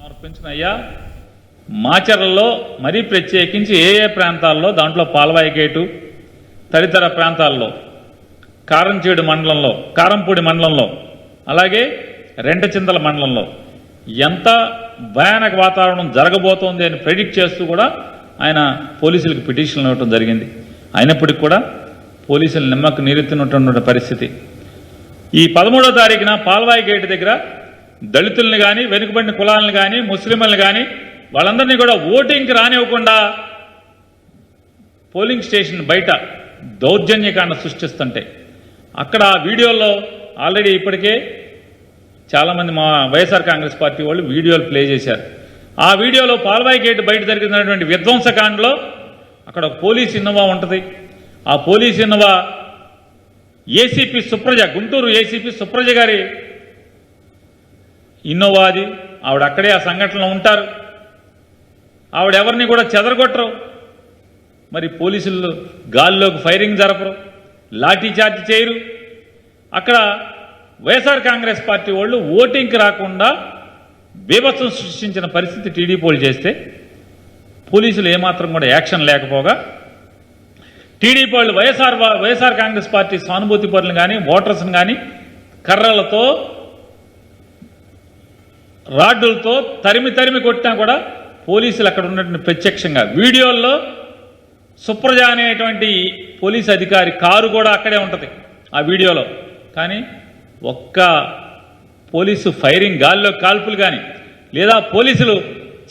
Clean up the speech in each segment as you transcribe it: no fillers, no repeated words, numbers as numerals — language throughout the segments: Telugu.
సమర్పించినయ్యా మాచర్లలో మరీ ప్రత్యేకించి ఏ ప్రాంతాల్లో దాంట్లో పాల్వాయి గేటు తదితర ప్రాంతాల్లో కారంపూడి మండలంలో అలాగే రెంటచింతల మండలంలో ఎంత భయానక వాతావరణం జరగబోతోంది అని ప్రెడిక్ట్ చేస్తూ కూడా ఆయన పోలీసులకు పిటిషన్లు ఇవ్వడం జరిగింది. అయినప్పటికీ కూడా పోలీసులు నిమ్మకు నీరెత్తినటువంటి పరిస్థితి. ఈ 13వ తారీఖున పాల్వాయి గేటు దగ్గర దళితుల్ని కానీ వెనుకబడిన కులాలను కానీ ముస్లింలను కానీ వాళ్ళందరినీ కూడా ఓటింగ్కి రానివ్వకుండా పోలింగ్ స్టేషన్ బయట దౌర్జన్యకాండ సృష్టిస్తుంటే అక్కడ వీడియోల్లో ఆల్రెడీ ఇప్పటికే చాలామంది మా వైఎస్ఆర్ కాంగ్రెస్ పార్టీ వాళ్ళు వీడియోలు ప్లే చేశారు. ఆ వీడియోలో పాల్వాయి గేటు బయట జరిగినటువంటి విధ్వంసకాండలో అక్కడ ఒక పోలీస్ ఇన్నోవా ఉంటుంది. ఆ police Innova ACP Supraja, Guntur ACP Supraja గారి ఇన్నోవా అది. ఆవిడ అక్కడే ఆ సంఘటనలో ఉంటారు. ఆవిడ ఎవరిని కూడా చెదరగొట్టరు. మరి పోలీసులు గాల్లోకి ఫైరింగ్ జరపరు, లాఠీ చార్జ్ చేయరు. అక్కడ వైఎస్ఆర్ కాంగ్రెస్ పార్టీ వాళ్ళు ఓటింగ్కి రాకుండా బీభత్సం సృష్టించిన పరిస్థితి టీడీపీ వాళ్ళు చేస్తే పోలీసులు ఏమాత్రం కూడా యాక్షన్ లేకపోగా టీడీపీ వాళ్ళు వైఎస్ఆర్ కాంగ్రెస్ పార్టీ సానుభూతి పరులను కానీ ఓటర్స్ని కానీ కర్రలతో రాడ్డులతో తరిమి కొట్టినా కూడా పోలీసులు అక్కడ ఉన్నటువంటి ప్రత్యక్షంగా వీడియోల్లో సుప్రజ అనేటువంటి పోలీసు అధికారి కారు కూడా అక్కడే ఉంటుంది ఆ వీడియోలో. కానీ ఒక్క పోలీసు ఫైరింగ్ గాల్లో కాల్పులు కానీ లేదా పోలీసులు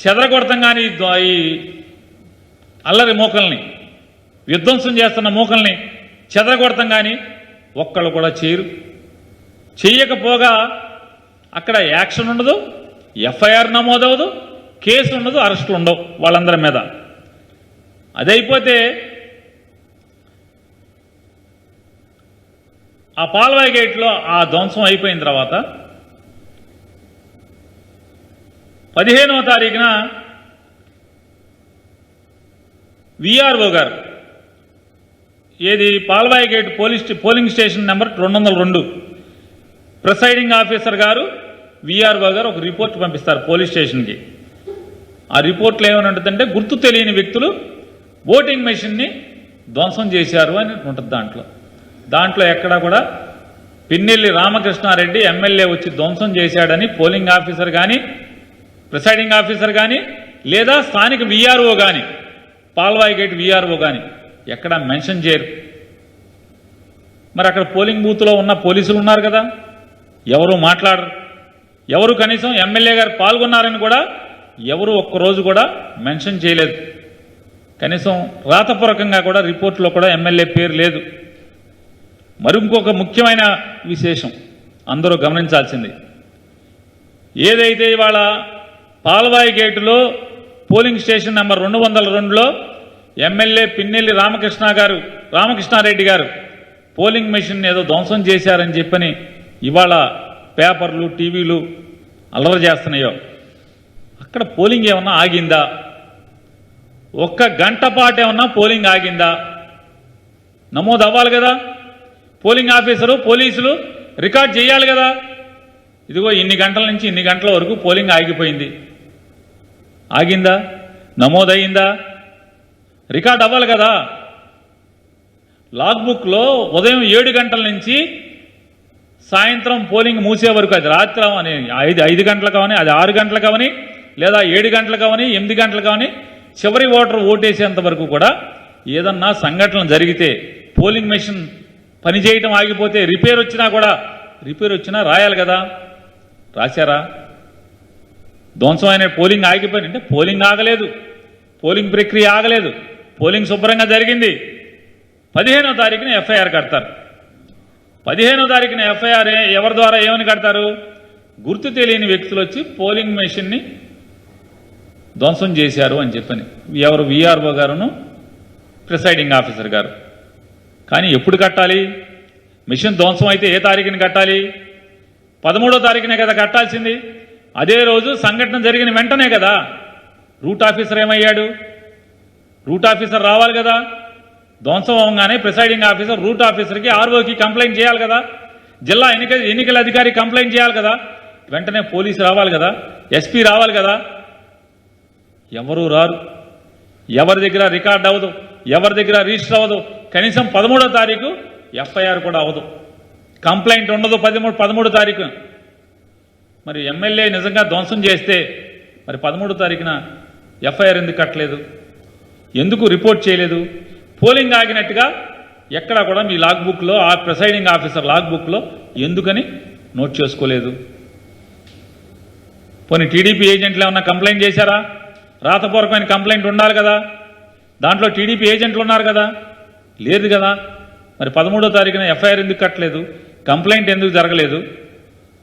చెదరగొడతాం కానీ ఈ అల్లరి మూకల్ని విధ్వంసం చేస్తున్న మూకల్ని చెదరగొడతాం కానీ ఒక్కళ్ళు కూడా చెయ్యకపోగా అక్కడ యాక్షన్ ఉండదు, ఎఫ్ఐఆర్ నమోదవదు, కేసు ఉండదు, అరెస్టులు ఉండవు వాళ్ళందరి మీద. అదైపోతే ఆ పాల్వాయి గేట్లో ఆ ధ్వంసం అయిపోయిన తర్వాత 15వ తారీఖున విఆర్ఓ గారు ఏది Palvai gate polling station number 202 presiding officer గారు విఆర్ఓ గారు ఒక రిపోర్ట్ పంపిస్తారు పోలీస్ స్టేషన్కి. ఆ రిపోర్ట్లో ఏమని ఉంటుందంటే గుర్తు తెలియని వ్యక్తులు ఓటింగ్ మెషిన్ని ధ్వంసం చేశారు అని ఉంటుంది. దాంట్లో ఎక్కడా కూడా పిన్నెల్లి రామకృష్ణారెడ్డి ఎమ్మెల్యే వచ్చి ధ్వంసం చేశాడని పోలింగ్ ఆఫీసర్ కానీ ప్రిసైడింగ్ ఆఫీసర్ కానీ లేదా స్థానిక విఆర్ఓ కానీ పాల్వాయి గేట్ విఆర్ఓ కానీ ఎక్కడా మెన్షన్ చేయరు. మరి అక్కడ పోలింగ్ బూత్లో ఉన్న పోలీసులు ఉన్నారు కదా, ఎవరు మాట్లాడరు. ఎవరు కనీసం ఎమ్మెల్యే గారు పాల్గొన్నారని కూడా ఎవరు ఒక్కరోజు కూడా మెన్షన్ చేయలేదు. కనీసం రాతపూర్వకంగా కూడా రిపోర్ట్లో కూడా ఎమ్మెల్యే పేరు లేదు. మరి ఇంకొక ముఖ్యమైన విశేషం అందరూ గమనించాల్సింది, ఏదైతే ఇవాళ పాల్వాయి గేటులో పోలింగ్ స్టేషన్ నెంబర్ 202లో ఎమ్మెల్యే పిన్నెల్లి రామకృష్ణారెడ్డి గారు పోలింగ్ మెషిన్ ఏదో ధ్వంసం చేశారని చెప్పని ఇవాళ పేపర్లు టీవీలు అల్లరి చేస్తున్నాయో అక్కడ పోలింగ్ ఏమన్నా ఆగిందా? ఒక్క గంట పాటు ఏమన్నా పోలింగ్ ఆగిందా? నమోదు అవ్వాలి కదా, పోలింగ్ ఆఫీసరు పోలీసులు రికార్డ్ చేయాలి కదా. ఇదిగో ఇన్ని గంటల నుంచి ఇన్ని గంటల వరకు పోలింగ్ ఆగిపోయింది. ఆగిందా? నమోదయ్యిందా? రికార్డ్ అవ్వాలి కదా. లాగ్బుక్లో ఉదయం 7 గంటల నుంచి సాయంత్రం పోలింగ్ మూసే వరకు, అది రాత్రి అవని 5 గంటలకు అవని, అది 6 గంటలకు అవని, లేదా 7 గంటలకు అవని, 8 గంటలకు అవని, చివరి ఓటర్ ఓటేసేంత వరకు కూడా ఏదన్నా సంఘటన జరిగితే పోలింగ్ మెషిన్ పనిచేయటం ఆగిపోతే రిపేర్ వచ్చినా రాయాలి కదా. రాశారా? ధ్వంసమైన పోలింగ్ ఆగిపోయింది అంటే పోలింగ్ ఆగలేదు, పోలింగ్ ప్రక్రియ ఆగలేదు, పోలింగ్ శుభ్రంగా జరిగింది. 15వ తారీఖున ఎఫ్ఐఆర్ కడతారు. 15వ తారీఖున ఎఫ్ఐఆర్ ఎవరి ద్వారా ఏమని కడతారు? గుర్తు తెలియని వ్యక్తులు వచ్చి పోలింగ్ మెషిన్ని ధ్వంసం చేశారు అని చెప్పని ఎవరు? విఆర్ఓ గారును ప్రిసైడింగ్ ఆఫీసర్ గారు. కానీ ఎప్పుడు కట్టాలి? మిషన్ ధ్వంసం అయితే ఏ తారీఖుని కట్టాలి? 13వ తారీఖునే కదా కట్టాల్సింది. అదే రోజు సంఘటన జరిగిన వెంటనే కదా. రూట్ ఆఫీసర్ ఏమయ్యాడు? రూట్ ఆఫీసర్ రావాలి కదా. ధ్వంసం అవగానే ప్రిసైడింగ్ ఆఫీసర్ రూట్ ఆఫీసర్కి ఆర్ఓకి కంప్లైంట్ చేయాలి కదా. జిల్లా ఎన్నికల అధికారి కంప్లైంట్ చేయాలి కదా. వెంటనే పోలీసు రావాలి కదా, ఎస్పీ రావాలి కదా. ఎవరూ రారు, ఎవరి దగ్గర రికార్డ్ అవ్వదు, ఎవరి దగ్గర రిజిస్టర్ అవ్వదు. కనీసం 13వ తారీఖు ఎఫ్ఐఆర్ కూడా అవ్వదు, కంప్లైంట్ ఉండదు 13వ తారీఖు. మరి ఎమ్మెల్యే నిజంగా ధ్వంసం చేస్తే మరి 13వ తారీఖున ఎఫ్ఐఆర్ ఎందుకు కట్టలేదు, ఎందుకు రిపోర్ట్ చేయలేదు? పోలింగ్ ఆగినట్టుగా ఎక్కడా కూడా మీ లాగ్ బుక్లో, ఆ ప్రిసైడింగ్ ఆఫీసర్ లాగ్ బుక్లో ఎందుకని నోట్ చేసుకోలేదు? పోనీ టీడీపీ ఏజెంట్లు ఏమన్నా కంప్లైంట్ చేశారా? రాతపూర్వకమైన కంప్లైంట్ ఉండాలి కదా, దాంట్లో టీడీపీ ఏజెంట్లు ఉన్నారు కదా, లేదు కదా. మరి 13వ తారీఖున ఎఫ్ఐఆర్ ఎందుకు కట్టలేదు, కంప్లైంట్ ఎందుకు జరగలేదు?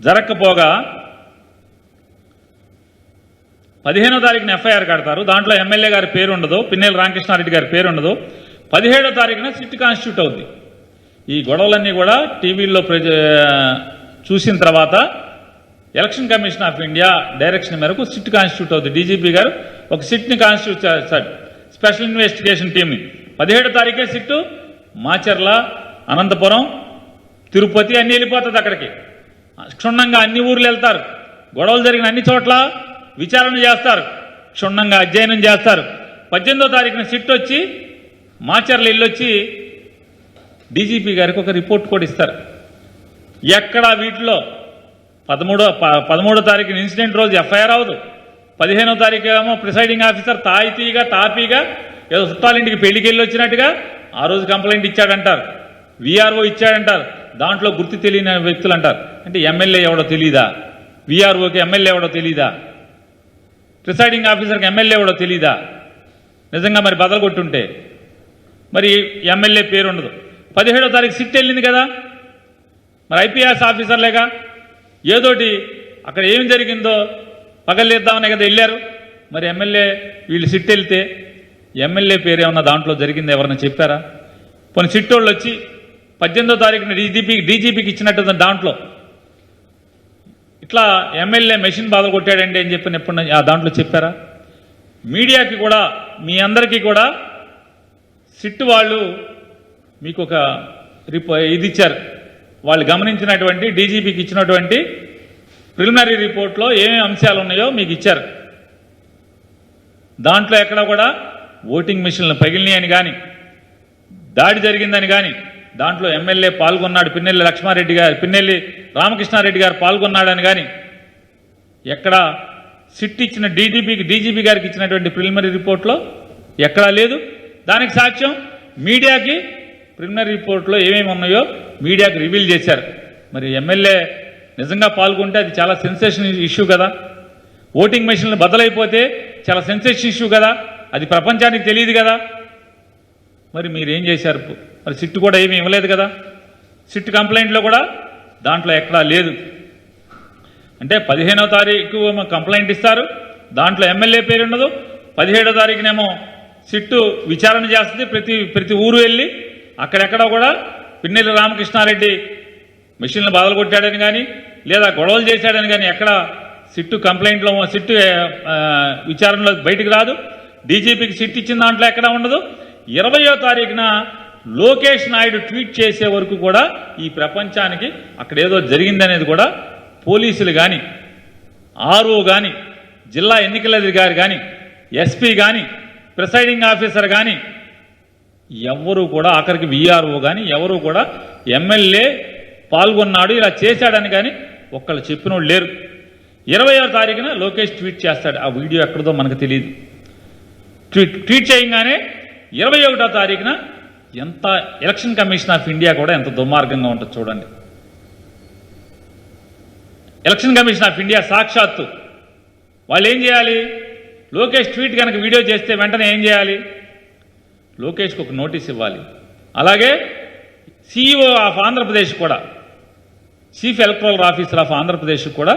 జరగకపోగా 15వ తారీఖున ఎఫ్ఐఆర్ కడతారు, దాంట్లో ఎమ్మెల్యే గారి పేరు ఉండదు, పిన్నెల్లి రామకృష్ణారెడ్డి గారి పేరు ఉండదు. 17వ తారీఖున సిట్ కాన్స్టిట్యూట్ అవుద్ది. ఈ గొడవలన్నీ కూడా టీవీల్లో చూసిన తర్వాత election commission of India direction మేరకు సిట్ కాన్స్టిట్యూట్ అవుతుంది. డీజీపీ గారు ఒక సిట్ని కాన్స్టిట్యూట్ చేస్తాడు, స్పెషల్ ఇన్వెస్టిగేషన్ టీమ్ని. 17వ తారీఖే సిట్టు మాచర్ల, అనంతపురం, తిరుపతి అన్ని వెళ్ళిపోతుంది. అక్కడికి క్షుణ్ణంగా అన్ని ఊర్లు వెళ్తారు, గొడవలు జరిగిన అన్ని చోట్ల విచారణ చేస్తారు, క్షుణ్ణంగా అధ్యయనం చేస్తారు. 18వ తారీఖున సిట్ వచ్చి మాచర్ల వెళ్ళొచ్చి డీజీపీ గారికి ఒక రిపోర్ట్ కూడా ఇస్తారు. ఎక్కడా వీటిలో 13వ తారీఖున ఇన్సిడెంట్ రోజు ఎఫ్ఐఆర్ అవ్వదు. 15వ తారీఖు ఏమో ప్రిసైడింగ్ ఆఫీసర్ తాపీగా ఏదో చుట్టాలింటికి పెళ్లికి వెళ్ళి వచ్చినట్టుగా ఆ రోజు కంప్లైంట్ ఇచ్చాడంటారు, వీఆర్ఓ ఇచ్చాడంటారు. దాంట్లో గుర్తు తెలియని వ్యక్తులు అంటారు. అంటే ఎమ్మెల్యే ఎవడో తెలీదా? వీఆర్ఓకి ఎమ్మెల్యే ఎవడో తెలీదా? ప్రిసైడింగ్ ఆఫీసర్కి ఎమ్మెల్యే ఎవడో తెలీదా? నిజంగా మరి బదలు కొట్టుంటే మరి ఎమ్మెల్యే పేరు ఉండదు. 17వ తారీఖు సిట్ వెళ్ళింది కదా, మరి ఐపీఎస్ ఆఫీసర్లేగా ఏదోటి అక్కడ ఏం జరిగిందో పగలేద్దామనే కదా వెళ్ళారు. మరి ఎమ్మెల్యే వీళ్ళు సిట్ వెళ్తే ఎమ్మెల్యే పేరు ఏమన్నా దాంట్లో జరిగింది ఎవరన్నా చెప్పారా? కొన్ని సిట్టోళ్ళు వచ్చి 18వ తారీఖున డీజీపీకి ఇచ్చినట్టు దాంట్లో ఇట్లా ఎమ్మెల్యే మెషిన్ బాధ కొట్టాడండి అని చెప్పిన ఎప్పుడు ఆ దాంట్లో చెప్పారా? మీడియాకి కూడా మీ అందరికీ కూడా సిట్ వాళ్ళు మీకు ఒక ఇది ఇచ్చారు. వాళ్ళు గమనించినటువంటి డీజీపీకి ఇచ్చినటువంటి ప్రిలిమినరీ రిపోర్ట్లో ఏమేమి అంశాలు ఉన్నాయో మీకు ఇచ్చారు. దాంట్లో ఎక్కడ కూడా ఓటింగ్ మిషన్లు పగిలినాయని కానీ, దాడి జరిగిందని కానీ, దాంట్లో ఎమ్మెల్యే పాల్గొన్నాడు, పిన్నెల్లి రామకృష్ణారెడ్డి గారు పాల్గొన్నాడని కానీ ఎక్కడ సిట్ ఇచ్చిన డీజీపీ గారికి ఇచ్చినటువంటి ప్రిలిమినరీ రిపోర్ట్లో ఎక్కడా లేదు. దానికి సాక్ష్యం మీడియాకి ప్రిలిమినరీ రిపోర్ట్లో ఏమేమి ఉన్నాయో మీడియాకి రివీల్ చేశారు. మరి ఎమ్మెల్యే నిజంగా పాల్గొంటే అది చాలా సెన్సేషన్ ఇష్యూ కదా, ఓటింగ్ మెషిన్లు బదలైపోతే చాలా సెన్సేషన్ ఇష్యూ కదా, అది ప్రపంచానికి తెలియదు కదా. మరి మీరేం చేశారు? మరి సిట్ కూడా ఏమీ ఇవ్వలేదు కదా, సిట్ కంప్లైంట్లో కూడా దాంట్లో ఎక్కడా లేదు. అంటే 15వ తారీఖు కంప్లైంట్ ఇస్తారు, దాంట్లో ఎమ్మెల్యే పేరు ఉండదు. 17వ తారీఖునేమో సిట్టు విచారణ చేస్తుంది, ప్రతి ఊరు వెళ్ళి అక్కడెక్కడ కూడా పిన్నెల్లి రామకృష్ణారెడ్డి మెషిన్లు బదలు కొట్టాడని కానీ లేదా గొడవలు చేశాడని కానీ ఎక్కడ సిట్టు కంప్లైంట్లో సిట్టు విచారణలో బయటికి రాదు. డీజీపీకి సిట్ ఇచ్చిన దాంట్లో ఎక్కడా ఉండదు. 20వ తారీఖున లోకేష్ నాయుడు ట్వీట్ చేసే వరకు కూడా ఈ ప్రపంచానికి అక్కడ ఏదో జరిగిందనేది కూడా పోలీసులు కానీ, ఆర్ఓ కానీ, జిల్లా ఎన్నికల అధికారి కానీ, ఎస్పీ కానీ, ప్రిసైడింగ్ ఆఫీసర్ కానీ ఎవరు కూడా, ఆఖరికి వీఆర్ఓ కానీ ఎవరు కూడా ఎమ్మెల్యే పాల్గొన్నాడు ఇలా చేశాడని కానీ ఒక్కళ్ళు చెప్పినోళ్ళు లేరు. 20వ తారీఖున లోకేష్ ట్వీట్ చేస్తాడు, ఆ వీడియో ఎక్కడదో మనకు తెలియదు. ట్వీట్ చేయగానే 21వ తారీఖున ఎంత ఎలక్షన్ కమిషన్ ఆఫ్ ఇండియా కూడా ఎంత దుర్మార్గంగా ఉంటుంది చూడండి. ఎలక్షన్ కమిషన్ ఆఫ్ ఇండియా సాక్షాత్తు వాళ్ళు ఏం చేయాలి? లోకేష్ ట్వీట్ కనుక వీడియో చేస్తే వెంటనే ఏం చేయాలి? లోకేష్కి ఒక నోటీస్ ఇవ్వాలి. అలాగే సిఇఓ ఆఫ్ ఆంధ్రప్రదేశ్ కూడా, chief electoral officer of Andhra Pradesh కూడా,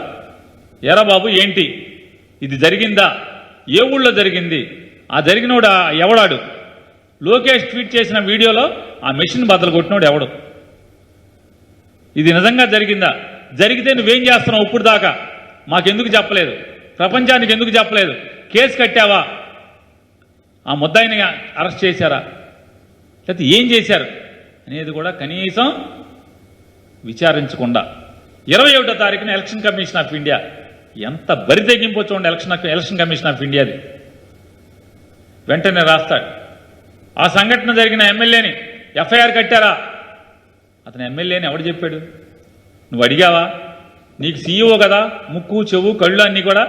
ఎరా బాబు ఏంటి ఇది జరిగిందా, ఏ ఊళ్ళో జరిగింది, ఆ జరిగినోడు ఎవడాడు, లోకేష్ ట్వీట్ చేసిన వీడియోలో ఆ మెషిన్ బద్దలు కొట్టినోడు ఎవడు, ఇది నిజంగా జరిగిందా, జరిగితే నువ్వేం చేస్తున్నావు ఇప్పుడు దాకా మాకెందుకు చెప్పలేదు, ప్రపంచానికి ఎందుకు చెప్పలేదు, కేసు కట్టావా, ఆ ముద్దాయిని అరెస్ట్ చేశారా, లేకపోతే ఏం చేశారు అనేది కూడా కనీసం విచారించకుండా 21వ తారీఖున ఎలక్షన్ కమిషన్ ఆఫ్ ఇండియా, ఎంత బరి తెగింపో చూడండి ఎలక్షన్ కమిషన్ ఆఫ్ ఇండియాది. వెంటనే రాస్తాడు, ఆ సంఘటన జరిగిన ఎమ్మెల్యేని ఎఫ్ఐఆర్ కట్టారా? అతను ఎమ్మెల్యేని ఎవడు చెప్పాడు? నువ్వు అడిగావా? నీకు సీఈఓ కదా, ముక్కు చెవు కళ్ళు అన్నీ కూడా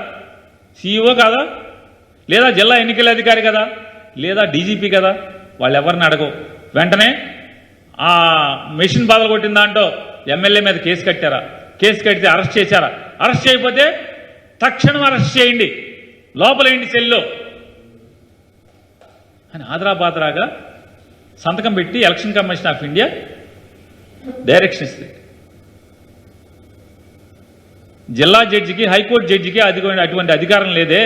సీఈఓ కాదా? లేదా జిల్లా ఎన్నికల అధికారి కదా, లేదా డీజీపీ కదా? వాళ్ళు ఎవరిని అడగవు. వెంటనే ఆ మెషిన్ బదలు కొట్టిన దాంట్లో ఎమ్మెల్యే మీద కేసు కట్టారా? కేసు కడితే అరెస్ట్ చేశారా? అరెస్ట్ చేయకపోతే తక్షణం అరెస్ట్ చేయండి, లోపలేండి సెల్లో అని ఆదరాబాదరాగా సంతకం పెట్టి election commission of India direction ఇస్తుంది. జిల్లా జడ్జికి, హైకోర్టు జడ్జికి అటువంటి అధికారం లేదే.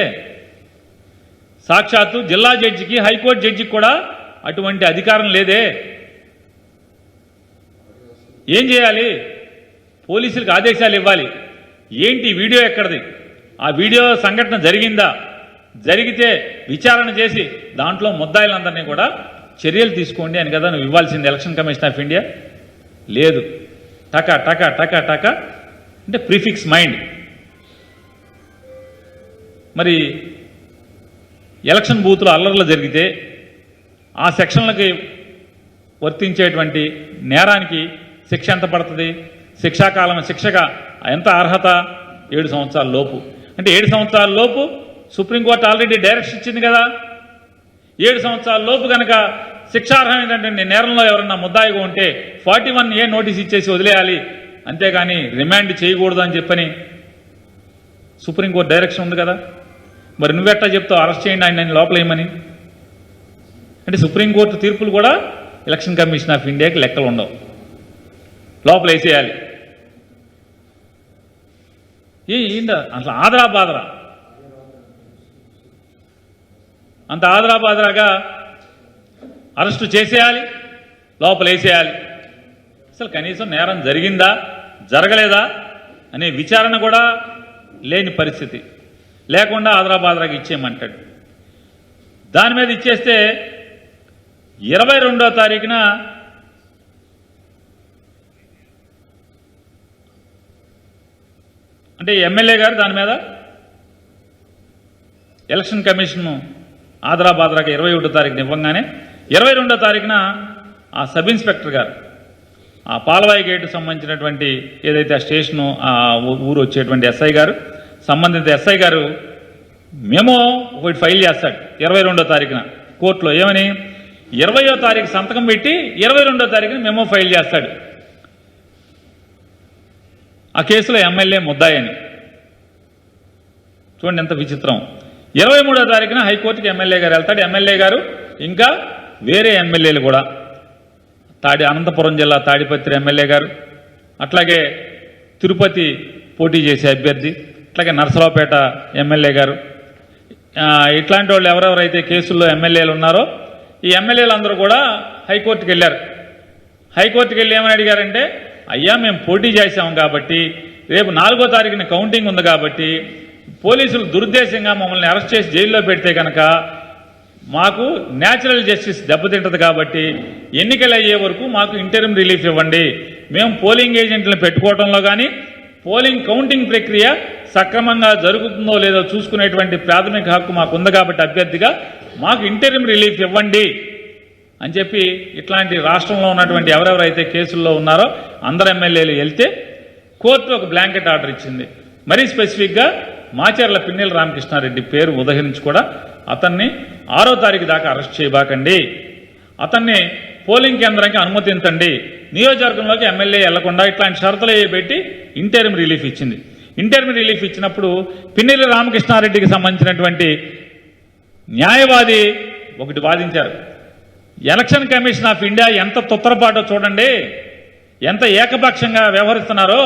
సాక్షాత్తు జిల్లా జడ్జికి, హైకోర్టు జడ్జికి కూడా అటువంటి అధికారం లేదే. ఏం చేయాలి? పోలీసులకు ఆదేశాలు ఇవ్వాలి. ఏంటి వీడియో ఎక్కడిది? ఆ వీడియో సంఘటన జరిగిందా? జరిగితే విచారణ చేసి దాంట్లో ముద్దాయిలందరినీ కూడా చర్యలు తీసుకోండి అని కదా నువ్వు ఇవ్వాల్సింది ఎలక్షన్ కమిషన్ ఆఫ్ ఇండియా. లేదు, టకా టకా టకా టకా అంటే ప్రిఫిక్స్ మైండ్. మరి ఎలక్షన్ బూత్లో అల్లర్లు జరిగితే ఆ సెక్షన్లకి వర్తించేటువంటి నేరానికి శిక్ష ఎంత పడుతుంది? శిక్షాకాలం, శిక్షగా ఎంత అర్హత? 7 సంవత్సరాల లోపు. అంటే 7 సంవత్సరాల లోపు సుప్రీంకోర్టు ఆల్రెడీ డైరెక్షన్ ఇచ్చింది కదా. 7 సంవత్సరాల లోపు కనుక శిక్షార్హం ఏంటంటే నేరంలో ఎవరన్నా ముద్దాయిగా ఉంటే 41A నోటీస్ ఇచ్చేసి వదిలేయాలి, అంతేగాని రిమాండ్ చేయకూడదు అని చెప్పని సుప్రీంకోర్టు డైరెక్షన్ ఉంది కదా. మరి నువ్వెట్టా చెప్తావు అరెస్ట్ చేయండి ఆయన లోపలేయమని? అంటే సుప్రీంకోర్టు తీర్పులు కూడా ఎలక్షన్ కమిషన్ ఆఫ్ ఇండియాకి లెక్కలు ఉండవు, లోపల వేసేయాలి. ఏంటో అసలు ఆదరాబాదరా, అంత ఆదరాబాదరాగా అరెస్టు చేసేయాలి, లోపల వేసేయాలి. అసలు కనీసం నేరం జరిగిందా జరగలేదా అనే విచారణ కూడా లేని పరిస్థితి. లేకుండా ఆదరాబాదరాగా ఇచ్చేయమంటాడు. దాని మీద ఇచ్చేస్తే 22వ తారీఖున అంటే ఎమ్మెల్యే గారు దాని మీద ఎలక్షన్ కమిషన్ ఆదరాబాదరాగా 21వ తారీఖున ఇవ్వగానే 22వ తారీఖున ఆ సబ్ ఇన్స్పెక్టర్ గారు ఆ పాలవాయి గేటు సంబంధించినటువంటి ఏదైతే ఆ స్టేషను ఆ ఊరు వచ్చేటువంటి ఎస్ఐ గారు, సంబంధిత ఎస్ఐ గారు మెమో ఒకటి ఫైల్ చేస్తాడు 22వ తారీఖున కోర్టులో. ఏమని? 20వ తారీఖు సంతకం పెట్టి 22వ తారీఖున మెమో ఫైల్ చేస్తాడు ఆ కేసులో ఎమ్మెల్యే ముద్దాయని. చూడండి ఎంత విచిత్రం. 23వ తారీఖున హైకోర్టుకి ఎమ్మెల్యే గారు వెళ్తాడు. ఎమ్మెల్యే గారు ఇంకా వేరే ఎమ్మెల్యేలు కూడా, అనంతపురం జిల్లా తాడిపత్రి ఎమ్మెల్యే గారు, అట్లాగే తిరుపతి పోటీ చేసే అభ్యర్థి, అట్లాగే నరసరావుపేట ఎమ్మెల్యే గారు, ఇట్లాంటి వాళ్ళు ఎవరెవరైతే కేసుల్లో ఎమ్మెల్యేలు ఉన్నారో ఈ ఎమ్మెల్యేలు అందరూ కూడా హైకోర్టుకి వెళ్ళారు. హైకోర్టుకి వెళ్ళి ఏమని అడిగారంటే, అయ్యా మేము పోటీ చేశాం కాబట్టి రేపు 4వ తారీఖున కౌంటింగ్ ఉంది కాబట్టి పోలీసులు దురుద్దేశంగా మమ్మల్ని అరెస్ట్ చేసి జైల్లో పెడితే కనుక మాకు న్యాచురల్ జస్టిస్ దెబ్బతింటది కాబట్టి ఎన్నికలు అయ్యే వరకు మాకు ఇంటరిమ్ రిలీఫ్ ఇవ్వండి. మేము పోలింగ్ ఏజెంట్లను పెట్టుకోవడంలో కానీ పోలింగ్ కౌంటింగ్ ప్రక్రియ సక్రమంగా జరుగుతుందో లేదో చూసుకునేటువంటి ప్రాథమిక హక్కు మాకు ఉంది కాబట్టి అభ్యర్థిగా మాకు ఇంటరిమ్ రిలీఫ్ ఇవ్వండి అని చెప్పి ఇట్లాంటి రాష్ట్రంలో ఉన్నటువంటి ఎవరెవరైతే కేసుల్లో ఉన్నారో అందరు ఎమ్మెల్యేలు వెళ్తే కోర్టు ఒక బ్లాంకెట్ ఆర్డర్ ఇచ్చింది. మరీ స్పెసిఫిక్గా మాచర్ల పిన్నెల రామకృష్ణారెడ్డి పేరు ఉదహరించి కూడా అతన్ని 6వ తారీఖు దాకా అరెస్ట్ చేయబాకండి, అతన్ని పోలింగ్ కేంద్రానికి అనుమతించండి, నియోజకవర్గంలోకి ఎమ్మెల్యే వెళ్లకుండా ఇట్లాంటి షరతులు పెట్టి ఇంటరిమ్ రిలీఫ్ ఇచ్చింది. ఇంటరిమ్ రిలీఫ్ ఇచ్చినప్పుడు పిన్నెల రామకృష్ణారెడ్డికి సంబంధించినటువంటి న్యాయవాది ఒకటి వాదించారు. ఎలక్షన్ కమిషన్ ఆఫ్ ఇండియా ఎంత తొత్తరపాటో చూడండి, ఎంత ఏకపక్షంగా వ్యవహరిస్తున్నారో.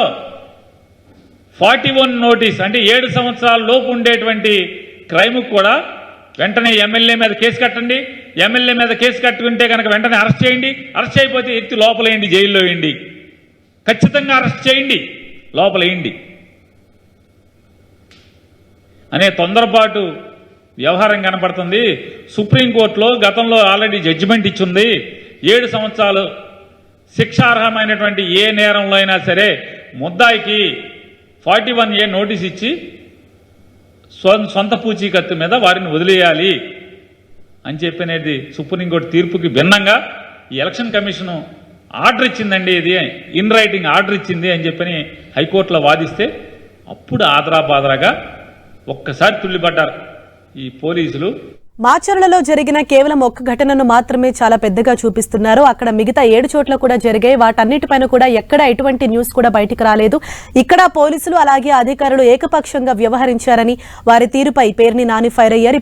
41 నోటీస్ అంటే 7 సంవత్సరాల లోపు ఉండేటువంటి క్రైమ్కి కూడా వెంటనే ఎమ్మెల్యే మీద కేసు కట్టండి, ఎమ్మెల్యే మీద కేసు కట్టుకుంటే కనుక వెంటనే అరెస్ట్ చేయండి, అరెస్ట్ చేయకపోతే ఎత్తి లోపలేయండి, జైల్లో వేయండి, ఖచ్చితంగా అరెస్ట్ చేయండి, లోపలేయండి అనే తొందరపాటు వ్యవహారం కనపడుతుంది. సుప్రీంకోర్టులో గతంలో ఆల్రెడీ జడ్జిమెంట్ ఇచ్చింది. 7 సంవత్సరాలు శిక్షార్హమైనటువంటి ఏ నేరంలో అయినా సరే ముద్దాయికి 41A నోటీస్ ఇచ్చి సొంత పూచీకత్తు మీద వారిని వదిలేయాలి అని చెప్పినది సుప్రీంకోర్టు తీర్పుకి భిన్నంగా ఈ ఎలక్షన్ కమిషన్ ఆర్డర్ ఇచ్చిందండి, ఇది ఇన్ రైటింగ్ ఆర్డర్ ఇచ్చింది అని చెప్పని హైకోర్టులో వాదిస్తే అప్పుడు ఆదరాబాదరాగా ఒక్కసారి తుల్లిపడ్డారు ఈ పోలీసులు. మాచర్లలో జరిగిన కేవలం ఒక్క ఘటనను మాత్రమే చాలా పెద్దగా చూపిస్తున్నారు. అక్కడ మిగతా 7 చోట్ల కూడా జరిగాయి. వాటన్నిటిపైన కూడా ఎక్కడ ఎటువంటి న్యూస్ కూడా బయటికి రాలేదు. ఇక్కడ పోలీసులు అలాగే అధికారులు ఏకపక్షంగా వ్యవహరించారని వారి తీరుపై పేర్ని నాని ఫైర్ అయ్యారు.